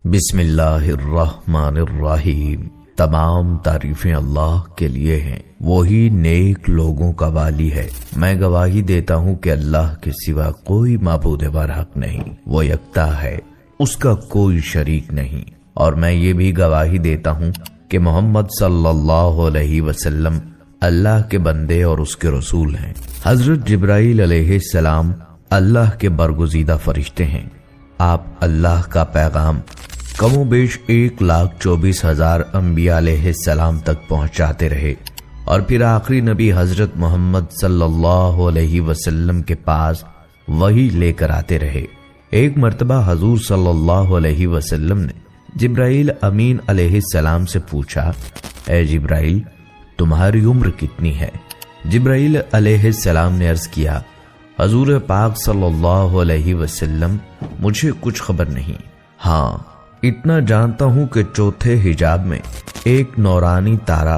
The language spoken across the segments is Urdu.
بسم اللہ الرحمن الرحیم۔ تمام تعریفیں اللہ کے لیے ہیں، وہی نیک لوگوں کا والی ہے۔ میں گواہی دیتا ہوں کہ اللہ کے سوا کوئی معبود برحق نہیں، وہ یکتا ہے، اس کا کوئی شریک نہیں۔ اور میں یہ بھی گواہی دیتا ہوں کہ محمد صلی اللہ علیہ وسلم اللہ کے بندے اور اس کے رسول ہیں۔ حضرت جبرائیل علیہ السلام اللہ کے برگزیدہ فرشتے ہیں۔ آپ اللہ کا پیغام کم و بیش 1,24,000 انبیاء علیہ السلام تک پہنچاتے رہے، اور پھر آخری نبی حضرت محمد صلی اللہ علیہ وسلم کے پاس وہی لے کر آتے رہے۔ ایک مرتبہ حضور صلی اللہ علیہ وسلم نے جبرائیل امین علیہ السلام سے پوچھا، اے جبرائیل، تمہاری عمر کتنی ہے؟ جبرائیل علیہ السلام نے عرض کیا، حضور پاک صلی اللہ علیہ وسلم، مجھے کچھ خبر نہیں، ہاں اتنا جانتا ہوں کہ چوتھے حجاب میں ایک نورانی تارا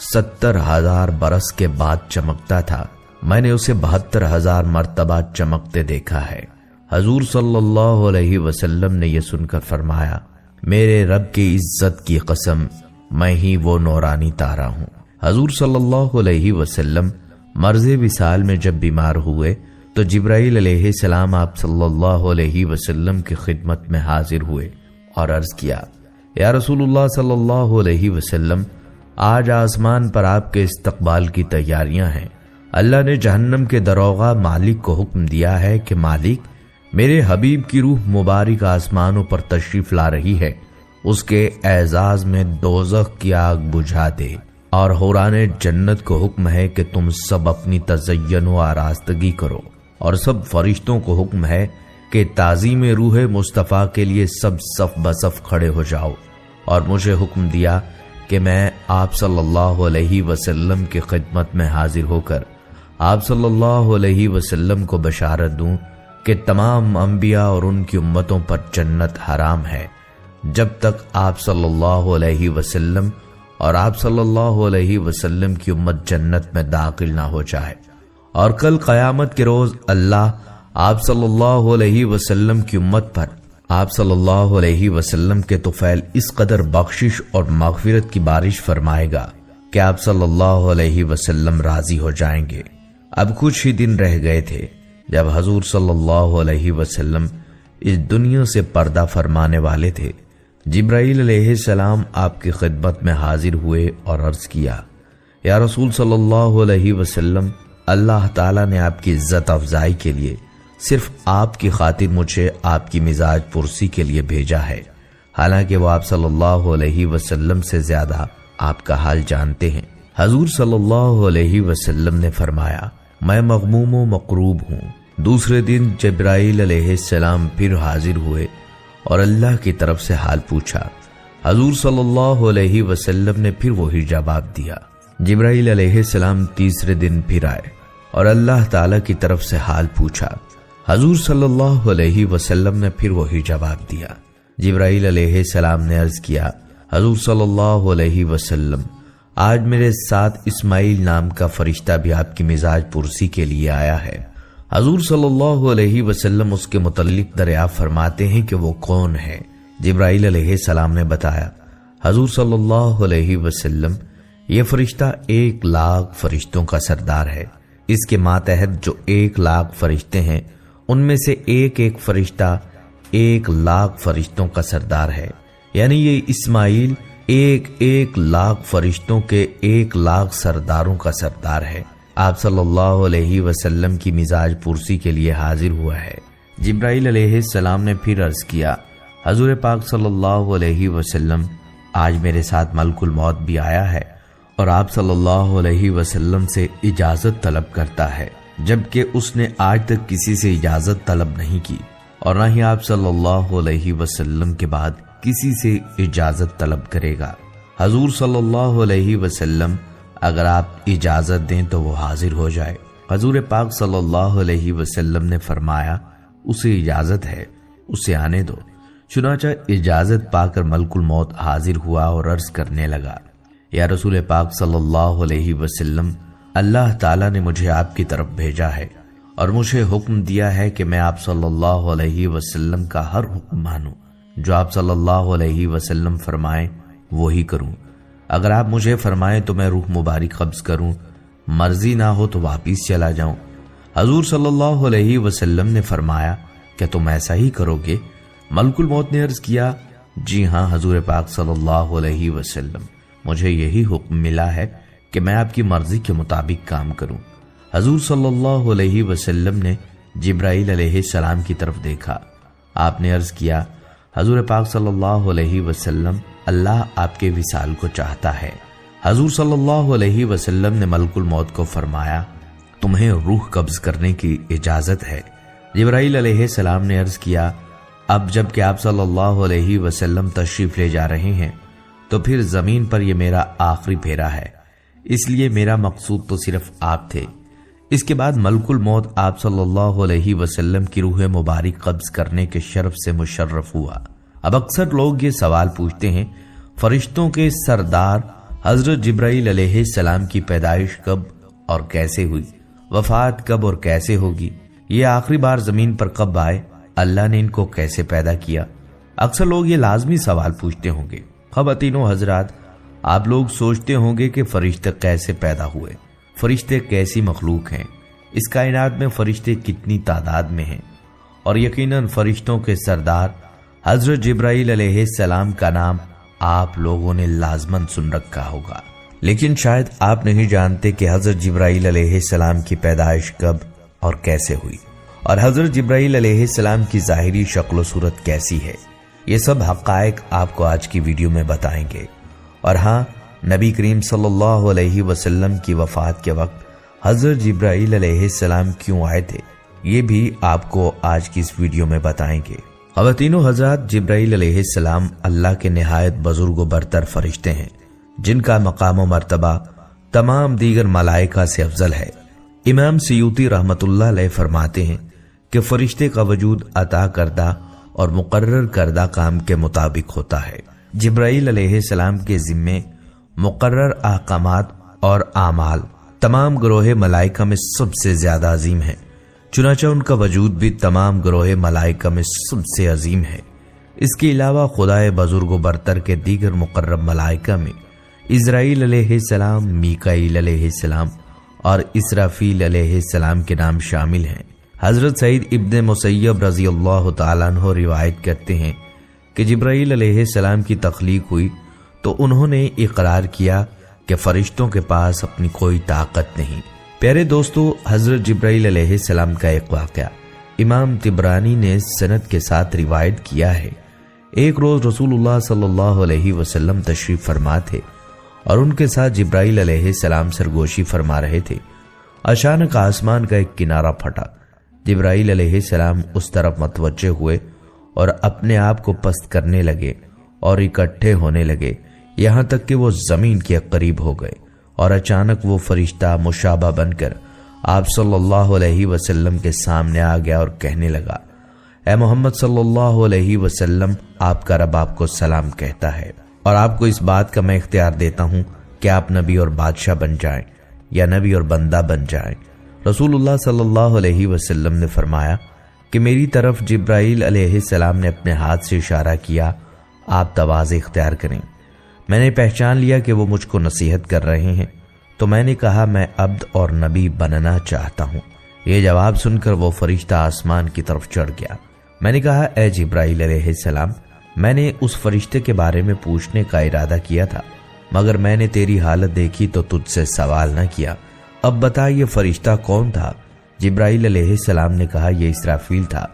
70,000 برس کے بعد چمکتا تھا، میں نے اسے 72,000 مرتبہ چمکتے دیکھا ہے۔ حضور صلی اللہ علیہ وسلم نے یہ سن کر فرمایا، میرے رب کی عزت کی قسم، میں ہی وہ نورانی تارا ہوں۔ حضور صلی اللہ علیہ وسلم مرض وصال میں جب بیمار ہوئے تو جبرائیل علیہ السلام آپ صلی اللہ علیہ وسلم کی خدمت میں حاضر ہوئے اور عرض کیا، یا رسول اللہ صلی اللہ علیہ وسلم، آج آسمان پر آپ کے استقبال کی تیاریاں ہیں۔ اللہ نے جہنم کے داروغہ مالک کو حکم دیا ہے کہ مالک، میرے حبیب کی روح مبارک آسمانوں پر تشریف لا رہی ہے، اس کے اعزاز میں دوزخ کی آگ بجھا دے، اور حوران جنت کو حکم ہے کہ تم سب اپنی تزین و آراستگی کرو، اور سب فرشتوں کو حکم ہے کہ تعظیم روح مصطفیٰ کے لیے سب صف بصف کھڑے ہو جاؤ، اور مجھے حکم دیا کہ میں آپ صلی اللہ علیہ وسلم کی خدمت میں حاضر ہو کر آپ صلی اللہ علیہ وسلم کو بشارت دوں کہ تمام انبیاء اور ان کی امتوں پر جنت حرام ہے جب تک آپ صلی اللہ علیہ وسلم اور آپ صلی اللہ علیہ وسلم کی امت جنت میں داخل نہ ہو جائے، اور کل قیامت کے روز اللہ آپ صلی اللہ علیہ وسلم کی امت پر آپ صلی اللہ علیہ وسلم کے طفیل اس قدر بخشش اور مغفرت کی بارش فرمائے گا کہ آپ صلی اللہ علیہ وسلم راضی ہو جائیں گے۔ اب کچھ ہی دن رہ گئے تھے جب حضور صلی اللہ علیہ وسلم اس دنیا سے پردہ فرمانے والے تھے۔ جبرائیل علیہ السلام آپ کی خدمت میں حاضر ہوئے اور عرض کیا، یا رسول صلی اللہ علیہ وسلم، اللہ تعالیٰ نے آپ کی عزت افزائی کے لیے صرف آپ کی خاطر مجھے آپ کی مزاج پرسی کے لیے بھیجا ہے، حالانکہ وہ آپ صلی اللہ علیہ وسلم سے زیادہ آپ کا حال جانتے ہیں۔ حضور صلی اللہ علیہ وسلم نے فرمایا، میں مغموم و مقروب ہوں۔ دوسرے دن جبرائیل علیہ السلام پھر حاضر ہوئے اور اللہ کی طرف سے حال پوچھا۔ حضور صلی اللہ علیہ وسلم نے پھر وہی جواب دیا۔ جبرائیل علیہ السلام تیسرے دن پھر آئے اور اللہ تعالی کی طرف سے حال پوچھا۔ حضور صلی اللہ علیہ وسلم نے پھر وہی جواب دیا۔ جبرائیل علیہ السلام نے عرض کیا، حضور صلی اللہ علیہ وسلم، آج میرے ساتھ اسماعیل نام کا فرشتہ بھی آپ کی مزاج پرسی کے لیے آیا ہے۔ حضور صلی اللہ علیہ وسلم اس کے متعلق دریافت فرماتے ہیں کہ وہ کون ہے؟ جبرائیل علیہ السلام نے بتایا، حضور صلی اللہ علیہ وسلم، یہ فرشتہ 1,00,000 فرشتوں کا سردار ہے۔ اس کے ماتحت جو 1,00,000 فرشتے ہیں، ان میں سے ایک ایک فرشتہ 1,00,000 فرشتوں کا سردار ہے، یعنی یہ اسماعیل 1,00,000 فرشتوں کے 1,00,000 سرداروں کا سردار ہے۔ آپ صلی اللہ علیہ وسلم کی مزاج پرسی کے لیے حاضر ہوا ہے۔ جبرائیل علیہ السلام نے پھر عرض کیا، حضور پاک صلی اللہ علیہ وسلم، آج میرے ساتھ ملک الموت بھی آیا ہے اور آپ صلی اللہ علیہ وسلم سے اجازت طلب کرتا ہے، جبکہ اس نے آج تک کسی سے اجازت طلب نہیں کی، اور نہ ہی آپ صلی اللہ علیہ وسلم کے بعد کسی سے اجازت طلب کرے گا۔ حضور صلی اللہ علیہ وسلم، اگر آپ اجازت دیں تو وہ حاضر ہو جائے۔ حضور پاک صلی اللہ علیہ وسلم نے فرمایا، اسے اجازت ہے، اسے آنے دو۔ چنانچہ اجازت پا کر ملک الموت حاضر ہوا اور عرض کرنے لگا، یا رسول پاک صلی اللہ علیہ وسلم، اللہ تعالیٰ نے مجھے آپ کی طرف بھیجا ہے اور مجھے حکم دیا ہے کہ میں آپ صلی اللہ علیہ وسلم کا ہر حکم مانوں جو آپ صلی اللہ علیہ وسلم فرمائیں وہی کروں۔ اگر آپ مجھے فرمائیں تو میں روح مبارک قبض کروں، مرضی نہ ہو تو واپس چلا جاؤں۔ حضور صلی اللہ علیہ وسلم نے فرمایا کہ تم ایسا ہی کرو گے؟ ملک الموت نے عرض کیا جی ہاں حضور پاک صلی اللہ علیہ وسلم، مجھے یہی حکم ملا ہے کہ میں آپ کی مرضی کے مطابق کام کروں۔ حضور صلی اللہ علیہ وسلم نے جبرائیل علیہ السلام کی طرف دیکھا۔ آپ نے عرض کیا حضور پاک صلی اللہ علیہ وسلم، اللہ آپ کے وصال کو چاہتا ہے۔ حضور صلی اللہ علیہ وسلم نے ملک الموت کو فرمایا تمہیں روح قبض کرنے کی اجازت ہے۔ جبرائیل علیہ السلام نے عرض کیا اب جب کہ آپ صلی اللہ علیہ وسلم تشریف لے جا رہے ہیں تو پھر زمین پر یہ میرا آخری پھیرا ہے، اس لیے میرا مقصود تو صرف آپ تھے۔ اس کے بعد ملک الموت آپ صلی اللہ علیہ وسلم کی روح مبارک قبض کرنے کے شرف سے مشرف ہوا۔ اب اکثر لوگ یہ سوال پوچھتے ہیں فرشتوں کے سردار حضرت جبرائیل علیہ السلام کی پیدائش کب اور کیسے ہوئی، وفات کب اور کیسے ہوگی، یہ آخری بار زمین پر کب آئے، اللہ نے ان کو کیسے پیدا کیا؟ اکثر لوگ یہ لازمی سوال پوچھتے ہوں گے۔ خواتین و حضرات، آپ لوگ سوچتے ہوں گے کہ فرشتے کیسے پیدا ہوئے، فرشتے کیسی مخلوق ہیں، اس کائنات میں فرشتے کتنی تعداد میں ہیں، اور یقیناً فرشتوں کے سردار حضرت جبرائیل علیہ السلام کا نام آپ لوگوں نے لازماً سن رکھا ہوگا، لیکن شاید آپ نہیں جانتے کہ حضرت جبرائیل علیہ السلام کی پیدائش کب اور کیسے ہوئی، اور حضرت جبرائیل علیہ السلام کی ظاہری شکل و صورت کیسی ہے۔ یہ سب حقائق آپ کو آج کی ویڈیو میں بتائیں گے۔ اور ہاں، نبی کریم صلی اللہ علیہ وسلم کی وفات کے وقت حضرت جبرائیل علیہ السلام کیوں آئے تھے، یہ بھی آپ کو آج کی اس ویڈیو میں بتائیں گے۔ خواتین و حضرات، جبرائیل علیہ السلام اللہ کے نہایت بزرگ و برتر فرشتے ہیں، جن کا مقام و مرتبہ تمام دیگر ملائکہ سے افضل ہے۔ امام سیوطی رحمت اللہ علیہ فرماتے ہیں کہ فرشتے کا وجود عطا کردہ اور مقرر کردہ کام کے مطابق ہوتا ہے۔ جبرائیل علیہ السلام کے ذمے مقرر احکامات اور اعمال تمام گروہ ملائکہ میں سب سے زیادہ عظیم ہیں، چنانچہ ان کا وجود بھی تمام گروہ ملائکہ میں سب سے عظیم ہے۔ اس کے علاوہ خدائے بزرگ و برتر کے دیگر مقرب ملائکہ میں اسرائیل علیہ السلام، میکائیل علیہ السلام اور اسرافیل علیہ السلام کے نام شامل ہیں۔ حضرت سعید ابن مسیب رضی اللہ تعالیٰ عنہ روایت کرتے ہیں کہ جبرائیل علیہ السلام کی تخلیق ہوئی تو انہوں نے اقرار کیا کہ فرشتوں کے پاس اپنی کوئی طاقت نہیں۔ پیارے دوستو، حضرت جبرائیل علیہ السلام کا ایک واقعہ امام طبرانی نے سند کے ساتھ روایت کیا ہے۔ ایک روز رسول اللہ صلی اللہ علیہ وسلم تشریف فرما تھے اور ان کے ساتھ جبرائیل علیہ السلام سرگوشی فرما رہے تھے۔ اچانک آسمان کا ایک کنارہ پھٹا، جبرائیل علیہ السلام اس طرف متوجہ ہوئے اور اپنے آپ کو پست کرنے لگے اور اکٹھے ہونے لگے، یہاں تک کہ وہ زمین کے قریب ہو گئے، اور اچانک وہ فرشتہ مشابہ بن کر آپ صلی اللہ علیہ وسلم کے سامنے آ گیا اور کہنے لگا، اے محمد صلی اللہ علیہ وسلم، آپ کا رب آپ کو سلام کہتا ہے، اور آپ کو اس بات کا میں اختیار دیتا ہوں کہ آپ نبی اور بادشاہ بن جائیں یا نبی اور بندہ بن جائیں۔ رسول اللہ صلی اللہ علیہ وسلم نے فرمایا کہ میری طرف جبرائیل علیہ السلام نے اپنے ہاتھ سے اشارہ کیا، آپ تواضع اختیار کریں۔ میں نے پہچان لیا کہ وہ مجھ کو نصیحت کر رہے ہیں، تو میں نے کہا میں عبد اور نبی بننا چاہتا ہوں۔ یہ جواب سن کر وہ فرشتہ آسمان کی طرف چڑھ گیا۔ میں نے کہا، اے جبرائیل علیہ السلام، میں نے اس فرشتے کے بارے میں پوچھنے کا ارادہ کیا تھا، مگر میں نے تیری حالت دیکھی تو تجھ سے سوال نہ کیا۔ اب بتا یہ فرشتہ کون تھا؟ جبرائیل علیہ السلام نے کہا، یہ اسرافیل تھا۔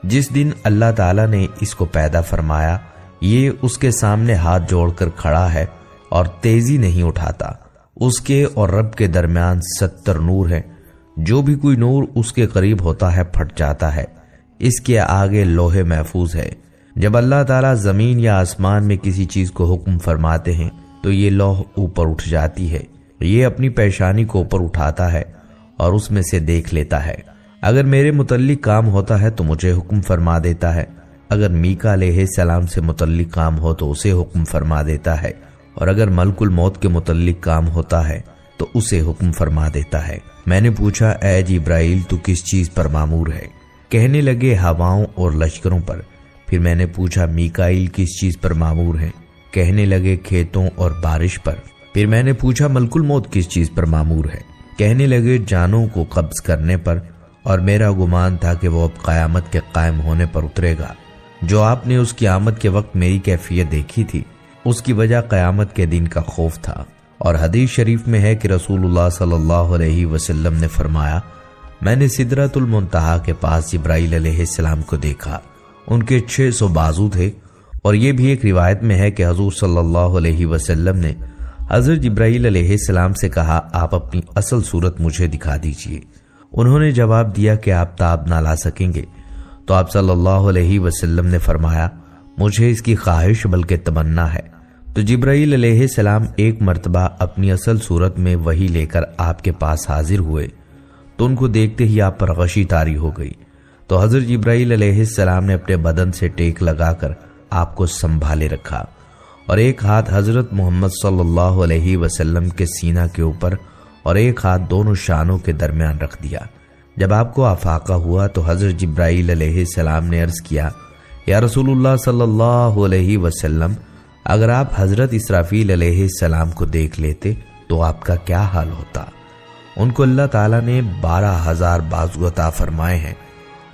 جس دن اللہ تعالیٰ نے اس کو پیدا فرمایا، یہ اس کے سامنے ہاتھ جوڑ کر کھڑا ہے اور تیزی نہیں اٹھاتا۔ اس کے اور رب کے درمیان 70 نور ہیں، جو بھی کوئی نور اس کے قریب ہوتا ہے پھٹ جاتا ہے۔ اس کے آگے لوح محفوظ ہے۔ جب اللہ تعالیٰ زمین یا آسمان میں کسی چیز کو حکم فرماتے ہیں تو یہ لوح اوپر اٹھ جاتی ہے، یہ اپنی پیشانی کو اوپر اٹھاتا ہے اور اس میں سے دیکھ لیتا ہے۔ اگر میرے متعلق کام ہوتا ہے تو مجھے حکم فرما دیتا ہے، اگر میکا علیہ السلام سے متعلق کام ہو تو اسے حکم فرما دیتا ہے، اور اگر ملک الموت کے متعلق کام ہوتا ہے تو اسے حکم فرما دیتا ہے۔ میں نے پوچھا، اے جبرائیل، تو کس چیز پر مامور ہے؟ کہنے لگے، ہواؤں اور لشکروں پر۔ پھر میں نے پوچھا میکائیل کس چیز پر مامور ہیں؟ کہنے لگے کھیتوں اور بارش پر۔ پھر میں نے پوچھا ملک الموت کس چیز پر مامور ہے؟ کہنے لگے جانوں کو قبض کرنے پر، اور میرا گمان تھا کہ وہ اب قیامت کے قائم ہونے پر اترے گا۔ جو آپ نے اس کی آمد کے وقت میری کیفیت دیکھی تھی، اس کی وجہ قیامت کے دن کا خوف تھا۔ اور حدیث شریف میں ہے کہ رسول اللہ صلی اللہ علیہ وسلم نے فرمایا، میں نے سدرۃ المنتہا کے پاس جبرائیل علیہ السلام کو دیکھا، ان کے 600 بازو تھے۔ اور یہ بھی ایک روایت میں ہے کہ حضور صلی اللہ علیہ وسلم نے حضرت جبرائیل علیہ السلام سے کہا، آپ اپنی اصل صورت مجھے دکھا دیجئے۔ انہوں نے جواب دیا کہ آپ تاب نہ لا سکیں گے۔ تو آپ صلی اللہ علیہ وسلم نے فرمایا، مجھے اس کی خواہش بلکہ تمنا ہے۔ تو جبرائیل علیہ السلام ایک مرتبہ اپنی اصل صورت میں وحی لے کر آپ کے پاس حاضر ہوئے، تو ان کو دیکھتے ہی آپ پر غشی طاری ہو گئی۔ تو حضرت جبرائیل علیہ السلام نے اپنے بدن سے ٹیک لگا کر آپ کو سنبھالے رکھا، اور ایک ہاتھ حضرت محمد صلی اللہ علیہ وسلم کے سینہ کے اوپر اور ایک ہاتھ دونوں شانوں کے درمیان رکھ دیا۔ جب آپ کو افاقہ ہوا تو حضرت جبرائیل علیہ السلام نے عرض کیا، یا رسول اللہ صلی اللہ علیہ وسلم، اگر آپ حضرت اسرافیل علیہ السلام کو دیکھ لیتے تو آپ کا کیا حال ہوتا؟ ان کو اللہ تعالیٰ نے 12,000 بازو عطا فرمائے ہیں،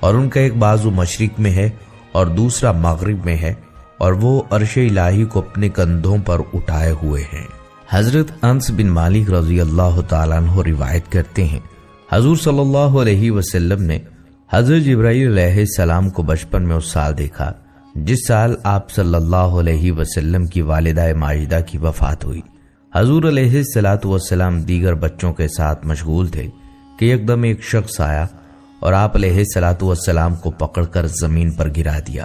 اور ان کا ایک بازو مشرق میں ہے اور دوسرا مغرب میں ہے، اور وہ عرش الہی کو اپنے کندھوں پر اٹھائے ہوئے ہیں۔ حضرت انس بن مالک رضی اللہ تعالیٰ عنہ روایت کرتے ہیں، حضور صلی اللہ علیہ وسلم نے حضرت جبرائیل علیہ السلام کو بچپن میں اس سال دیکھا جس سال آپ صلی اللہ علیہ وسلم کی والدہ ماجدہ کی وفات ہوئی۔ حضور علیہ السلام دیگر بچوں کے ساتھ مشغول تھے کہ یک دم ایک شخص آیا اور آپ علیہ السلام کو پکڑ کر زمین پر گرا دیا۔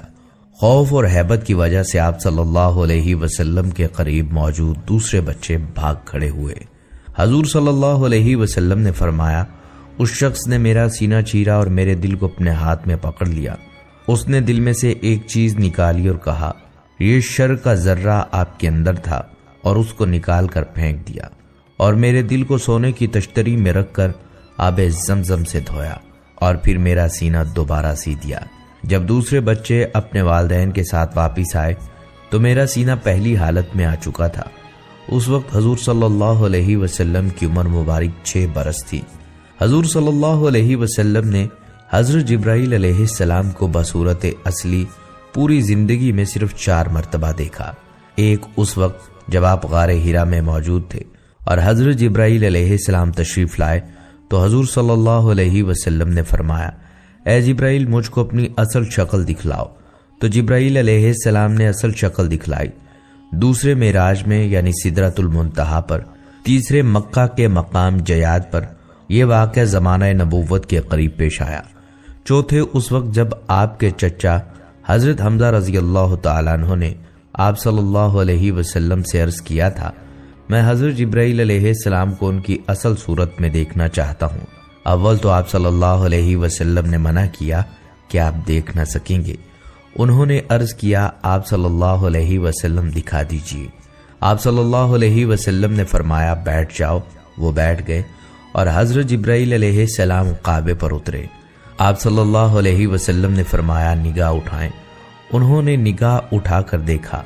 خوف اور ہیبت کی وجہ سے آپ صلی اللہ علیہ وسلم کے قریب موجود دوسرے بچے بھاگ کھڑے ہوئے۔ حضور صلی اللہ علیہ وسلم نے فرمایا، اس شخص نے میرا سینہ چیرا اور میرے دل کو اپنے ہاتھ میں پکڑ لیا۔ اس نے دل میں سے ایک چیز نکالی اور کہا، یہ شر کا ذرہ آپ کے اندر تھا، اور اس کو نکال کر پھینک دیا، اور میرے دل کو سونے کی تشتری میں رکھ کر آب زمزم سے دھویا، اور پھر میرا سینہ دوبارہ سی دیا۔ جب دوسرے بچے اپنے والدین کے ساتھ واپس آئے تو میرا سینہ پہلی حالت میں آ چکا تھا۔ اس وقت حضور صلی اللہ علیہ وسلم کی عمر مبارک 6 برس تھی۔ حضور صلی اللہ علیہ وسلم نے حضرت جبرائیل علیہ السلام کو بصورت اصلی پوری زندگی میں صرف 4 مرتبہ دیکھا۔ ایک اس وقت جب آپ غار ہیرا میں موجود تھے اور حضرت جبرائیل علیہ السلام تشریف لائے تو حضور صلی اللہ علیہ وسلم نے فرمایا، اے جبرائیل مجھ کو اپنی اصل شکل دکھلاؤ۔ تو جبرائیل علیہ السلام نے اصل شکل دکھلائی۔ دوسرے معراج میں یعنی سدرۃ المنتہا پر، تیسرے مکہ کے مقام جیاد پر یہ واقعہ زمانہ نبوت کے قریب پیش آیا۔ چوتھے اس وقت جب آپ کے چچا حضرت حمزہ رضی اللہ تعالیٰ عنہ نے آپ صلی اللہ علیہ وسلم سے عرض کیا تھا، میں حضرت جبرائیل علیہ السلام کو ان کی اصل صورت میں دیکھنا چاہتا ہوں۔ اول تو آپ صلی اللہ علیہ وسلم نے منع کیا کہ آپ دیکھ نہ سکیں گے۔ انہوں نے عرض کیا، آپ صلی اللہ علیہ وسلم دکھا دیجئے۔ آپ صلی اللہ علیہ وسلم نے فرمایا، بیٹھ جاؤ۔ وہ بیٹھ گئے اور حضرت جبرائیل علیہ السلام کعبے پر اترے۔ آپ صلی اللہ علیہ وسلم نے فرمایا، نگاہ اٹھائیں۔ انہوں نے نگاہ اٹھا کر دیکھا،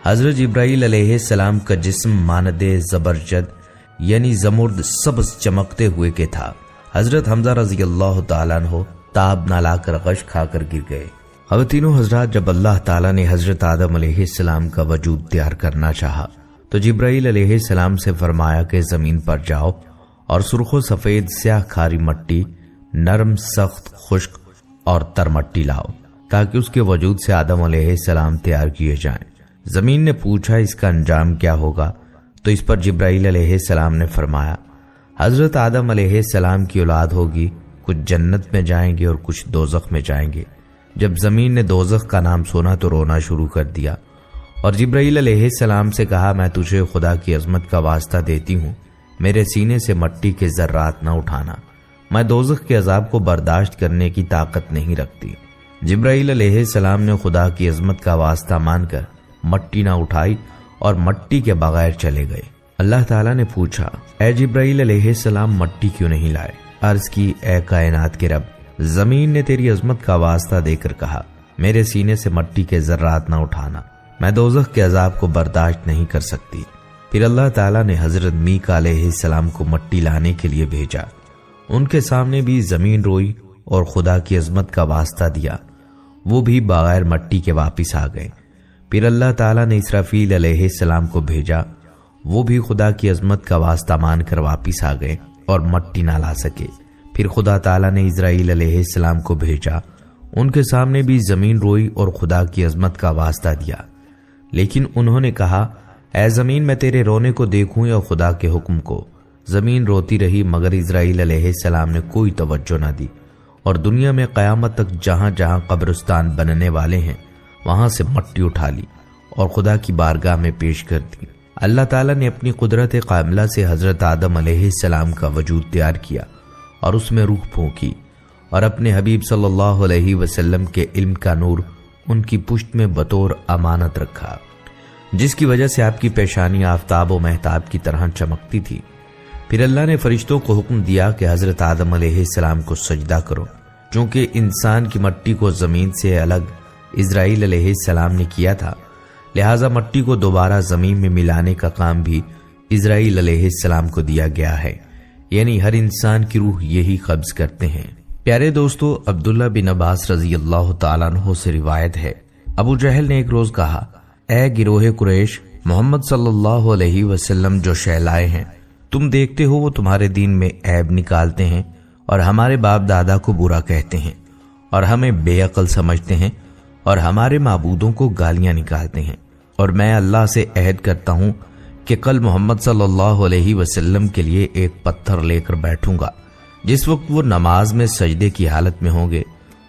حضرت جبرائیل علیہ السلام کا جسم مانند زبرجد یعنی زمرد سبز چمکتے ہوئے کے تھا۔ حضرت حمزہ رضی اللہ تعالیٰ عنہ تاب نہ لا کر غش کھا کر گر گئے۔ خواتینو حضرات، جب اللہ تعالیٰ نے حضرت آدم علیہ السلام کا وجود تیار کرنا چاہا تو جبرائیل علیہ السلام سے فرمایا کہ زمین پر جاؤ اور سرخ و سفید سیاہ کھاری مٹی، نرم سخت خشک اور تر مٹی لاؤ تاکہ اس کے وجود سے آدم علیہ السلام تیار کیے جائیں۔ زمین نے پوچھا، اس کا انجام کیا ہوگا؟ تو اس پر جبرائیل علیہ السلام نے فرمایا، حضرت آدم علیہ السلام کی اولاد ہوگی، کچھ جنت میں جائیں گے اور کچھ دوزخ میں جائیں گے۔ جب زمین نے دوزخ کا نام سنا تو رونا شروع کر دیا، اور جبرائیل علیہ السلام سے کہا، میں تجھے خدا کی عظمت کا واسطہ دیتی ہوں، میرے سینے سے مٹی کے ذرات نہ اٹھانا، میں دوزخ کے عذاب کو برداشت کرنے کی طاقت نہیں رکھتی۔ جبرائیل علیہ السلام نے خدا کی عظمت کا واسطہ مان کر مٹی نہ اٹھائی اور مٹی کے بغیر چلے گئے۔ اللہ تعالیٰ نے پوچھا، اے جبرائیل علیہ السلام مٹی کیوں نہیں لائے؟ عرض کی، اے کائنات کے رب، زمین نے تیری عظمت کا واسطہ دے کر کہا، میرے سینے سے مٹی کے ذرات نہ اٹھانا، میں دوزخ کے عذاب کو برداشت نہیں کر سکتی۔ پھر اللہ تعالیٰ نے حضرت میکا علیہ السلام کو مٹی لانے کے لیے بھیجا۔ ان کے سامنے بھی زمین روئی اور خدا کی عظمت کا واسطہ دیا، وہ بھی بغیر مٹی کے واپس آ گئے۔ پھر اللہ تعالیٰ نے اسرافیل علیہ السلام کو بھیجا، وہ بھی خدا کی عظمت کا واسطہ مان کر واپس آ گئے اور مٹی نہ لا سکے۔ پھر خدا تعالیٰ نے اسرائیل علیہ السلام کو بھیجا، ان کے سامنے بھی زمین روئی اور خدا کی عظمت کا واسطہ دیا، لیکن انہوں نے کہا، اے زمین میں تیرے رونے کو دیکھوں یا خدا کے حکم کو؟ زمین روتی رہی مگر اسرائیل علیہ السلام نے کوئی توجہ نہ دی، اور دنیا میں قیامت تک جہاں جہاں قبرستان بننے والے ہیں وہاں سے مٹی اٹھا لی اور خدا کی بارگاہ میں پیش کر دی۔ اللہ تعالیٰ نے اپنی قدرت کاملہ سے حضرت آدم علیہ السلام کا وجود تیار کیا اور اس میں روح پھونکی، اور اپنے حبیب صلی اللہ علیہ وسلم کے علم کا نور ان کی پشت میں بطور امانت رکھا، جس کی وجہ سے آپ کی پیشانی آفتاب و مہتاب کی طرح چمکتی تھی۔ پھر اللہ نے فرشتوں کو حکم دیا کہ حضرت آدم علیہ السلام کو سجدہ کرو، چونکہ انسان کی مٹی کو زمین سے الگ اسرائیل علیہ السلام نے کیا تھا، لہٰذا مٹی کو دوبارہ زمین میں ملانے کا کام بھی اسرائیل علیہ السلام کو دیا گیا ہے، یعنی ہر انسان کی روح یہی قبض کرتے ہیں۔ پیارے دوستو، عبداللہ بن عباس رضی اللہ تعالیٰ عنہ سے روایت ہے، ابو جہل نے ایک روز کہا، اے گروہ قریش، محمد صلی اللہ علیہ وسلم جو شے لائے ہیں تم دیکھتے ہو وہ تمہارے دین میں عیب نکالتے ہیں اور ہمارے باپ دادا کو برا کہتے ہیں اور ہمیں بے عقل سمجھتے ہیں اور ہمارے معبودوں کو گالیاں نکالتے ہیں، اور میں اللہ سے عہد کرتا ہوں کہ کل محمد صلی اللہ علیہ وسلم کے لیے ایک پتھر لے کر بیٹھوں گا، جس وقت وہ نماز میں سجدے کی حالت میں ہوں گے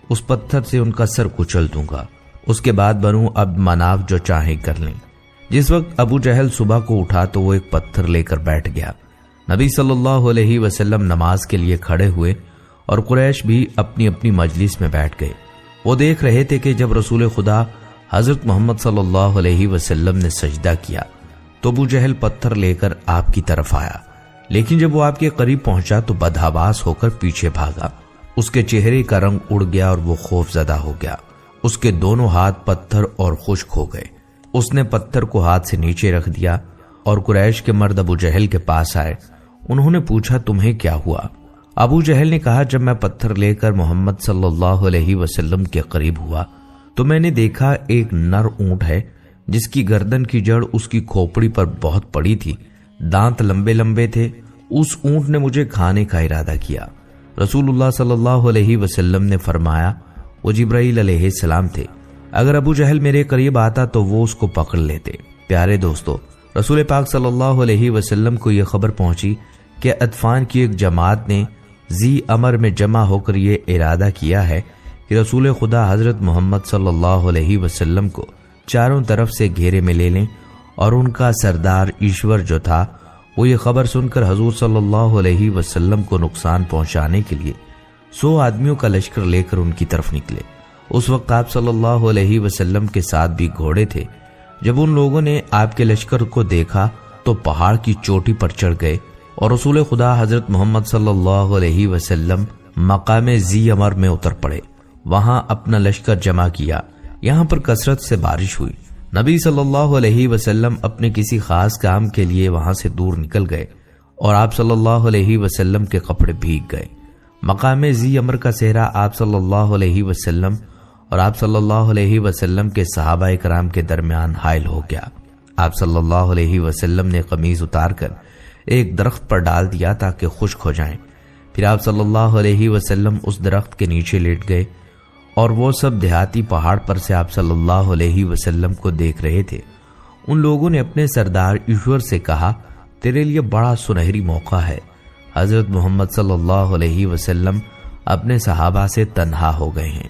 اس پتھر سے ان کا سر کچل دوں گا، اس کے بعد بنو عبد مناف جو چاہیں کر لیں۔ جس وقت ابو جہل صبح کو اٹھا تو وہ ایک پتھر لے کر بیٹھ گیا۔ نبی صلی اللہ علیہ وسلم نماز کے لیے کھڑے ہوئے اور قریش بھی اپنی اپنی مجلس میں بیٹھ گئے۔ وہ دیکھ رہے تھے کہ جب رسول خدا حضرت محمد صلی اللہ علیہ وسلم نے سجدہ کیا تو ابو جہل پتھر لے کر آپ کی طرف آیا، لیکن جب وہ آپ کے قریب پہنچا تو بدحواس ہو کر پیچھے بھاگا، اس کے چہرے کا رنگ اڑ گیا اور وہ خوف زدہ ہو گیا، اس کے دونوں ہاتھ پتھر اور خشک ہو گئے۔ اس نے پتھر کو ہاتھ سے نیچے رکھ دیا اور قریش کے مرد ابو جہل کے پاس آئے، انہوں نے پوچھا تمہیں کیا ہوا؟ ابو جہل نے کہا جب میں پتھر لے کر محمد صلی اللہ علیہ وسلم کے قریب ہوا تو میں نے دیکھا ایک نر اونٹ ہے جس کی گردن کی جڑ اس کی کھوپڑی پر بہت پڑی تھی، دانت لمبے لمبے تھے، اس اونٹ نے مجھے کھانے کا ارادہ کیا۔ رسول اللہ صلی اللہ علیہ وسلم نے فرمایا وہ جبرائیل علیہ السلام تھے، اگر ابو جہل میرے قریب آتا تو وہ اس کو پکڑ لیتے۔ پیارے دوستو، رسول پاک صلی اللہ علیہ وسلم کو یہ خبر پہنچی کہ اطفان کی ایک جماعت نے ذی امر میں جمع ہو کر یہ ارادہ کیا ہے کہ رسول خدا حضرت محمد صلی اللہ علیہ وسلم کو چاروں طرف سے گھیرے میں لے لیں، اور ان کا سردار ایشور جو تھا وہ یہ خبر سن کر حضور صلی اللہ علیہ وسلم کو نقصان پہنچانے کے لیے 100 آدمیوں کا لشکر لے کر ان کی طرف نکلے۔ اس وقت آپ صلی اللہ علیہ وسلم کے ساتھ بھی گھوڑے تھے۔ جب ان لوگوں نے آپ کے لشکر کو دیکھا تو پہاڑ کی چوٹی پر چڑھ گئے اور رسول خدا حضرت محمد صلی اللہ علیہ وسلم مقام ذی امر میں اتر پڑے، وہاں اپنا لشکر جمع کیا۔ یہاں پر کثرت سے بارش ہوئی، نبی صلی اللہ علیہ وسلم اپنے کسی خاص کام کے لیے وہاں سے دور نکل گئے اور آپ صلی اللہ علیہ وسلم کے کپڑے بھیگ گئے۔ مقام ذی امر کا صحرا آپ صلی اللہ علیہ وسلم اور آپ صلی اللہ علیہ وسلم کے صحابہ کرام کے درمیان حائل ہو گیا۔ آپ صلی اللہ علیہ وسلم نے قمیض اتار کر ایک درخت پر ڈال دیا تاکہ خشک ہو جائیں، پھر آپ صلی اللہ علیہ وسلم اس درخت کے نیچے لیٹ گئے اور وہ سب دیہاتی پہاڑ پر سے آپ صلی اللہ علیہ وسلم کو دیکھ رہے تھے۔ ان لوگوں نے اپنے سردار ایشور سے کہا تیرے لیے بڑا سنہری موقع ہے، حضرت محمد صلی اللہ علیہ وسلم اپنے صحابہ سے تنہا ہو گئے ہیں،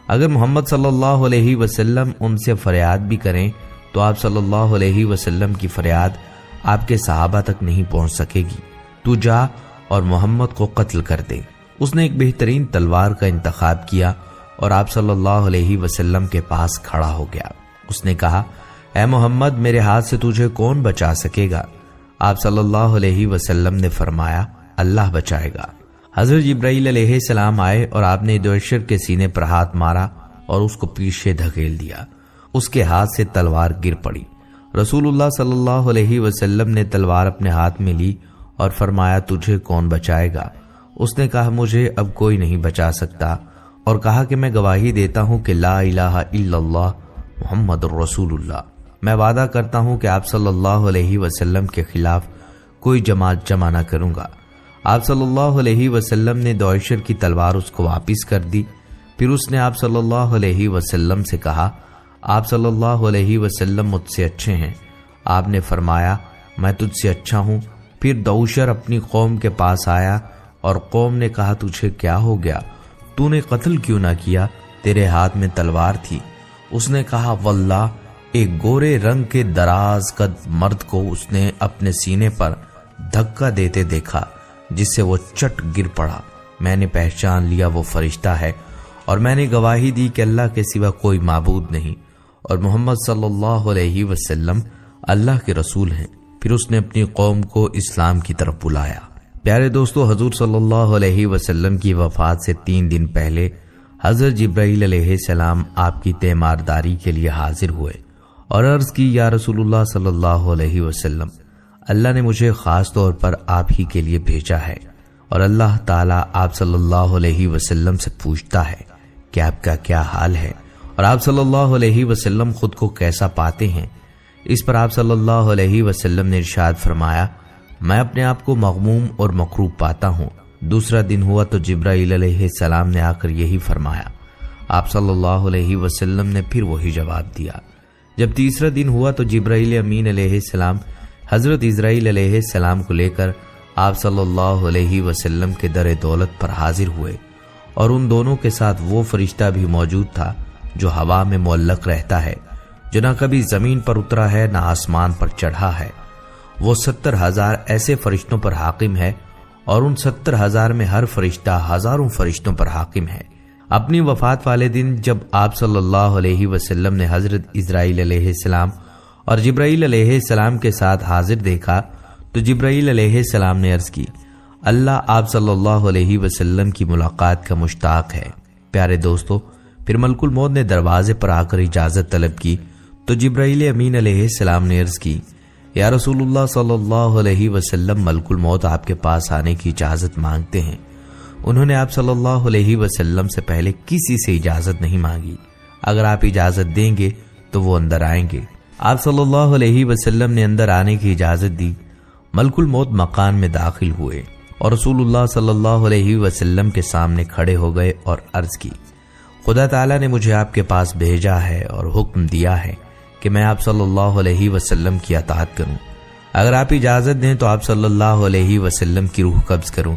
اگر محمد صلی اللہ علیہ وسلم ان سے فریاد بھی کریں تو آپ صلی اللہ علیہ وسلم کی فریاد آپ کے صحابہ تک نہیں پہنچ سکے گی، تو جا اور محمد کو قتل کر دے۔ اس نے ایک بہترین تلوار کا انتخاب کیا اور آپ صلی اللہ علیہ وسلم کے پاس کھڑا ہو گیا۔ اس نے کہا اے محمد میرے ہاتھ سے تجھے کون بچا سکے گا؟ آپ صلی اللہ علیہ وسلم نے فرمایا اللہ بچائے گا۔ حضرت جبرائیل علیہ السلام آئے اور آپ نے دویشر کے سینے پر ہاتھ مارا اور اس کو پیچھے دھکیل دیا۔ اس کے ہاتھ سے تلوار گر پڑی۔ رسول اللہ صلی اللہ علیہ وسلم نے تلوار اپنے ہاتھ میں لی اور فرمایا تجھے کون بچائے گا؟ اس نے کہا مجھے اب کوئی نہیں بچا سکتا، اور کہا کہ میں گواہی دیتا ہوں کہ لا الہ الا اللہ محمد الرسول اللہ۔ میں وعدہ کرتا ہوں کہ آپ صلی اللہ علیہ وسلم کے خلاف کوئی جماعت جمع نہ کروں گا۔ آپ صلی اللہ علیہ وسلم نے دوائشر کی تلوار اس کو واپس کر دی۔ پھر اس نے آپ صلی اللہ علیہ وسلم سے کہا آپ صلی اللہ علیہ وسلم مجھ سے اچھے ہیں۔ آپ نے فرمایا میں تجھ سے اچھا ہوں۔ پھر دوائشر اپنی قوم کے پاس آیا اور قوم نے کہا تجھے کیا ہو گیا؟ تو نے قتل کیوں نہ کیا؟ تیرے ہاتھ میں تلوار تھی۔ اس نے کہا واللہ ایک گورے رنگ کے دراز قد مرد کو اس نے اپنے سینے پر دھکا دیتے دیکھا جس سے وہ چٹ گر پڑا۔ میں نے پہچان لیا وہ فرشتہ ہے، اور میں نے گواہی دی کہ اللہ کے سوا کوئی معبود نہیں، اور محمد صلی اللہ علیہ وسلم اللہ کے رسول ہیں۔ پھر اس نے اپنی قوم کو اسلام کی طرف بلایا۔ پیارے دوستو، حضور صلی اللہ علیہ وسلم کی وفات سے 3 دن پہلے حضرت جبرائیل علیہ السلام آپ کی تیمارداری کے لیے حاضر ہوئے اور عرض کی یا رسول اللہ صلی اللہ علیہ وسلم، اللہ نے مجھے خاص طور پر آپ ہی کے لیے بھیجا ہے، اور اللہ تعالیٰ آپ صلی اللہ علیہ وسلم سے پوچھتا ہے کہ آپ کا کیا حال ہے اور آپ صلی اللہ علیہ وسلم خود کو کیسا پاتے ہیں۔ اس پر آپ صلی اللہ علیہ وسلم نے ارشاد فرمایا میں اپنے آپ کو مغموم اور مکروب پاتا ہوں۔ دوسرا دن ہوا تو جبرائیل علیہ السلام نے آ کر یہی فرمایا۔ آپ صلی اللہ علیہ وسلم نے پھر وہی جواب دیا۔ جب تیسرا دن ہوا تو جبرائیل امین علیہ السلام حضرت اسرائیل علیہ السلام کو لے کر آپ صلی اللہ علیہ وسلم کے در دولت پر حاضر ہوئے، اور ان دونوں کے ساتھ وہ فرشتہ بھی موجود تھا جو ہوا میں معلق رہتا ہے، جو نہ کبھی زمین پر اترا ہے نہ آسمان پر چڑھا ہے۔ وہ 70,000 ایسے فرشتوں پر حاکم ہے، اور ان 70,000 میں ہر فرشتہ ہزاروں فرشتوں پر حاکم ہے۔ اپنی وفات والے دن جب آپ صلی اللہ علیہ وسلم نے حضرت اسرائیل علیہ السلام اور جبرائیل علیہ السلام کے ساتھ حاضر دیکھا تو جبرائیل علیہ السلام نے عرض کی اللہ آپ صلی اللہ علیہ وسلم کی ملاقات کا مشتاق ہے۔ پیارے دوستو، پھر ملک الموت نے دروازے پر آ کر اجازت طلب کی تو جبرائیل امین علیہ السلام نے عرض کی یا رسول اللہ صلی اللہ علیہ وسلم، ملک الموت آپ کے پاس آنے کی اجازت مانگتے ہیں۔ انہوں نے آپ صلی اللہ علیہ وسلم سے پہلے کسی سے اجازت نہیں مانگی، اگر آپ اجازت دیں گے تو وہ اندر آئیں گے۔ آپ صلی اللہ علیہ وسلم نے اندر آنے کی اجازت دی۔ ملک الموت مکان میں داخل ہوئے اور رسول اللہ صلی اللہ علیہ وسلم کے سامنے کھڑے ہو گئے اور عرض کی خدا تعالیٰ نے مجھے آپ کے پاس بھیجا ہے اور حکم دیا ہے کہ میں آپ صلی اللہ علیہ وسلم کی اطاعت کروں۔ اگر آپ اجازت دیں تو آپ صلی اللہ علیہ وسلم کی روح قبض کروں،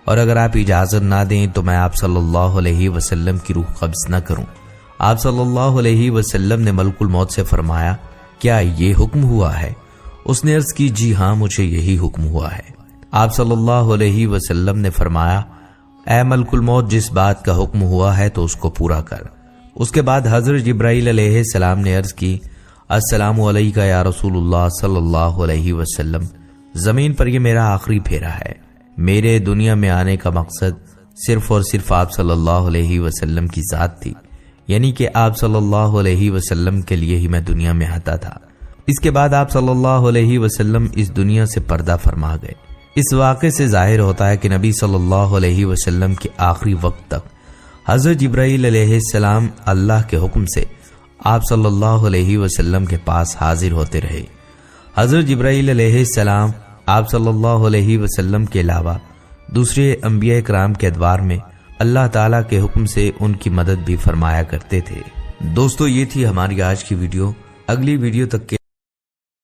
اور اگر آپ اجازت نہ دیں تو میں آپ صلی اللہ علیہ وسلم کی روح قبض نہ کروں۔ آپ صلی اللہ علیہ وسلم نے ملک الموت سے فرمایا کیا یہ حکم ہوا ہے؟ اس نے عرض کی جی ہاں، مجھے یہی حکم ہوا ہے۔ آپ صلی اللہ علیہ وسلم نے فرمایا اے ملک الموت، جس بات کا حکم ہوا ہے تو اس کو پورا کر۔ اس کے بعد حضرت جبرائیل علیہ السلام نے عرض کی السلام علیکہ یا رسول اللہ صلی اللہ علیہ وسلم، زمین پر یہ میرا آخری پھیرا ہے۔ میرے دنیا میں آنے کا مقصد صرف اور صرف آپ صلی اللہ علیہ وسلم کی ذات تھی، یعنی کہ آپ صلی اللہ علیہ وسلم کے لیے ہی میں دنیا میں آتا تھا۔ اس کے بعد آپ صلی اللہ علیہ وسلم اس دنیا سے پردہ فرما گئے۔ اس واقعے سے ظاہر ہوتا ہے کہ نبی صلی اللہ علیہ وسلم کے آخری وقت تک حضرت جبرائیل علیہ السلام اللہ کے حکم سے آپ صلی اللہ علیہ وسلم کے پاس حاضر ہوتے رہے۔ حضرت جبرائیل علیہ السلام آپ صلی اللہ علیہ وسلم کے علاوہ دوسرے انبیاء کرام کے ادوار میں اللہ تعالیٰ کے حکم سے ان کی مدد بھی فرمایا کرتے تھے۔ دوستو، یہ تھی ہماری آج کی ویڈیو۔ اگلی ویڈیو تک کے